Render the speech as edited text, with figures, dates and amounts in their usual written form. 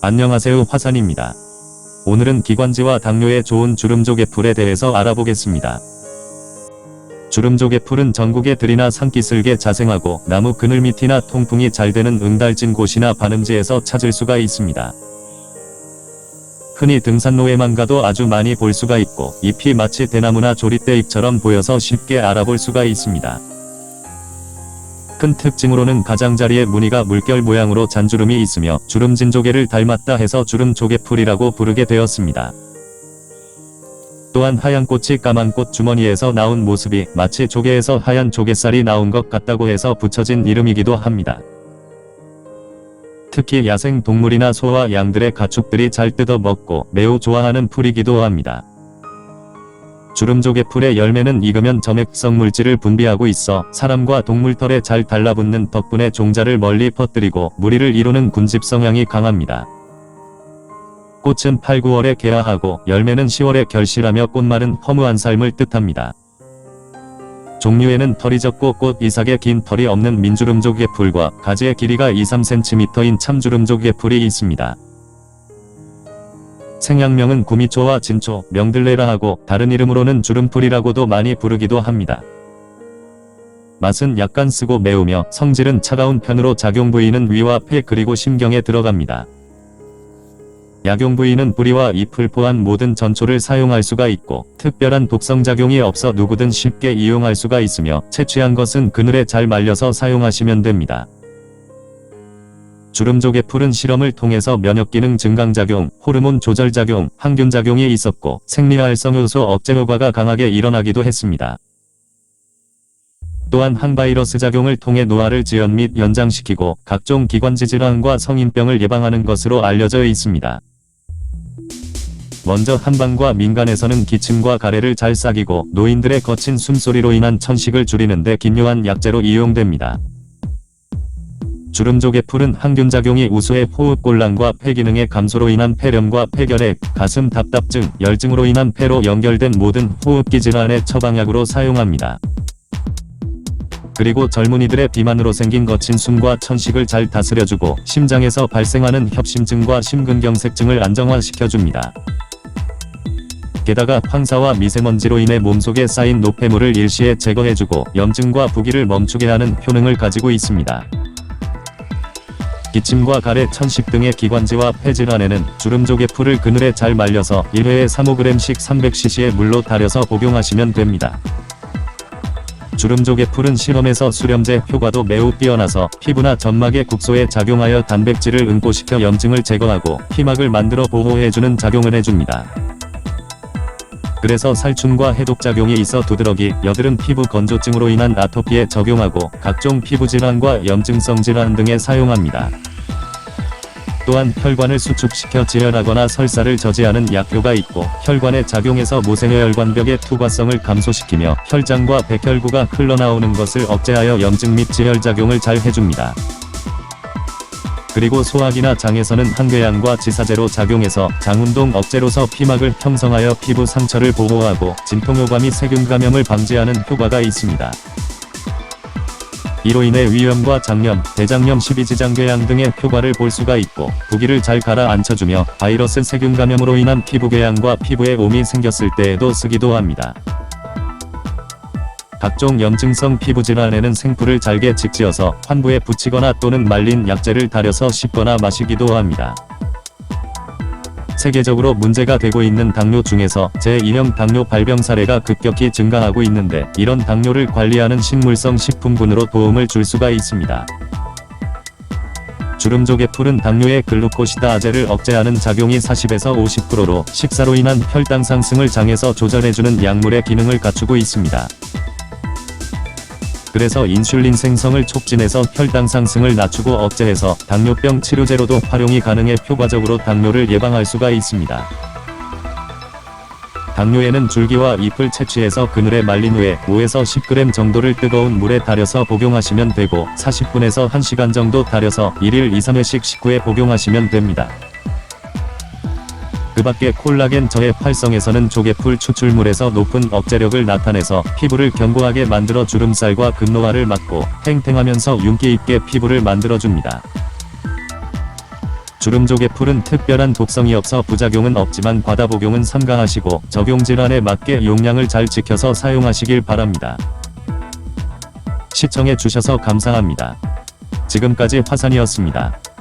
안녕하세요, 화산입니다. 오늘은 기관지와 당뇨에 좋은 주름조개풀에 대해서 알아보겠습니다. 주름조개풀은 전국의 들이나 산기슭에 자생하고 나무 그늘 밑이나 통풍이 잘 되는 응달진 곳이나 반음지에서 찾을 수가 있습니다. 흔히 등산로에만 가도 아주 많이 볼 수가 있고 잎이 마치 대나무나 조릿대 잎처럼 보여서 쉽게 알아볼 수가 있습니다. 큰 특징으로는 가장자리에 무늬가 물결 모양으로 잔주름이 있으며 주름진 조개를 닮았다 해서 주름조개풀이라고 부르게 되었습니다. 또한 하얀 꽃이 까만 꽃 주머니에서 나온 모습이 마치 조개에서 하얀 조갯살이 나온 것 같다고 해서 붙여진 이름이기도 합니다. 특히 야생 동물이나 소와 양들의 가축들이 잘 뜯어 먹고 매우 좋아하는 풀이기도 합니다. 주름조개풀의 열매는 익으면 점액성 물질을 분비하고 있어 사람과 동물 털에 잘 달라붙는 덕분에 종자를 멀리 퍼뜨리고 무리를 이루는 군집 성향이 강합니다. 꽃은 8, 9월에 개화하고 열매는 10월에 결실하며 꽃말은 허무한 삶을 뜻합니다. 종류에는 털이 적고 꽃 이삭에 긴 털이 없는 민주름조개풀과 가지의 길이가 2-3cm인 참주름조개풀이 있습니다. 생양명은 구미초와 진초, 명들레라 하고 다른 이름으로는 주름풀이라고도 많이 부르기도 합니다. 맛은 약간 쓰고 매우며 성질은 차가운 편으로 작용 부위는 위와 폐 그리고 심경에 들어갑니다. 약용 부위는 뿌리와 잎을 포함 모든 전초를 사용할 수가 있고 특별한 독성작용이 없어 누구든 쉽게 이용할 수가 있으며 채취한 것은 그늘에 잘 말려서 사용하시면 됩니다. 주름조개풀은 실험을 통해서 면역기능 증강작용, 호르몬 조절작용, 항균작용이 있었고 생리활성효소 억제 효과가 강하게 일어나기도 했습니다. 또한 항바이러스 작용을 통해 노화를 지연 및 연장시키고 각종 기관지 질환과 성인병을 예방하는 것으로 알려져 있습니다. 먼저 한방과 민간에서는 기침과 가래를 잘 싹이고 노인들의 거친 숨소리로 인한 천식을 줄이는 데 기묘한 약재로 이용됩니다. 주름조개풀은 항균작용이 우수해 호흡곤란과 폐기능의 감소로 인한 폐렴과 폐결핵, 가슴 답답증, 열증으로 인한 폐로 연결된 모든 호흡기 질환의 처방약으로 사용합니다. 그리고 젊은이들의 비만으로 생긴 거친 숨과 천식을 잘 다스려주고 심장에서 발생하는 협심증과 심근경색증을 안정화시켜줍니다. 게다가 황사와 미세먼지로 인해 몸속에 쌓인 노폐물을 일시에 제거해주고 염증과 부기를 멈추게 하는 효능을 가지고 있습니다. 기침과 가래, 천식 등의 기관지와 폐질환에는 주름조개풀을 그늘에 잘 말려서 1회에 3~5g씩 300cc의 물로 달여서 복용하시면 됩니다. 주름조개풀은 실험에서 수렴제 효과도 매우 뛰어나서 피부나 점막의 국소에 작용하여 단백질을 응고시켜 염증을 제거하고 피막을 만들어 보호해주는 작용을 해줍니다. 그래서 살충과 해독작용이 있어 두드러기, 여드름 피부 건조증으로 인한 아토피에 적용하고 각종 피부질환과 염증성 질환 등에 사용합니다. 또한 혈관을 수축시켜 지혈하거나 설사를 저지하는 약효가 있고 혈관에 작용해서 모세혈관벽의 투과성을 감소시키며 혈장과 백혈구가 흘러나오는 것을 억제하여 염증 및 지혈작용을 잘 해줍니다. 그리고 소화기나 장에서는 항궤양과 지사제로 작용해서 장운동 억제로서 피막을 형성하여 피부 상처를 보호하고 진통효과 및 세균감염을 방지하는 효과가 있습니다. 이로 인해 위염과 장염, 대장염, 십이지장궤양 등의 효과를 볼 수가 있고 부기를 잘 가라앉혀주며 바이러스 세균감염으로 인한 피부궤양과 피부에 옴이 생겼을 때에도 쓰기도 합니다. 각종 염증성 피부질환에는 생풀을 잘게 직지어서 환부에 붙이거나 또는 말린 약재를 달여서 씹거나 마시기도 합니다. 세계적으로 문제가 되고 있는 당뇨 중에서 제2형 당뇨 발병 사례가 급격히 증가하고 있는데 이런 당뇨를 관리하는 식물성 식품군으로 도움을 줄 수가 있습니다. 주름조개풀은 당뇨의 글루코시다아제를 억제하는 작용이 40에서 50%로 식사로 인한 혈당 상승을 장에서 조절해주는 약물의 기능을 갖추고 있습니다. 그래서 인슐린 생성을 촉진해서 혈당 상승을 낮추고 억제해서 당뇨병 치료제로도 활용이 가능해 효과적으로 당뇨를 예방할 수가 있습니다. 당뇨에는 줄기와 잎을 채취해서 그늘에 말린 후에 5에서 10g 정도를 뜨거운 물에 달여서 복용하시면 되고 40분에서 1시간 정도 달여서 1일 2~3회씩 식후에 복용하시면 됩니다. 그 밖에 콜라겐 저해 활성에서는 조개풀 추출물에서 높은 억제력을 나타내서 피부를 견고하게 만들어 주름살과 급노화를 막고 탱탱하면서 윤기 있게 피부를 만들어줍니다. 주름조개풀은 특별한 독성이 없어 부작용은 없지만 과다 복용은 삼가하시고 적용질환에 맞게 용량을 잘 지켜서 사용하시길 바랍니다. 시청해 주셔서 감사합니다. 지금까지 화산이었습니다.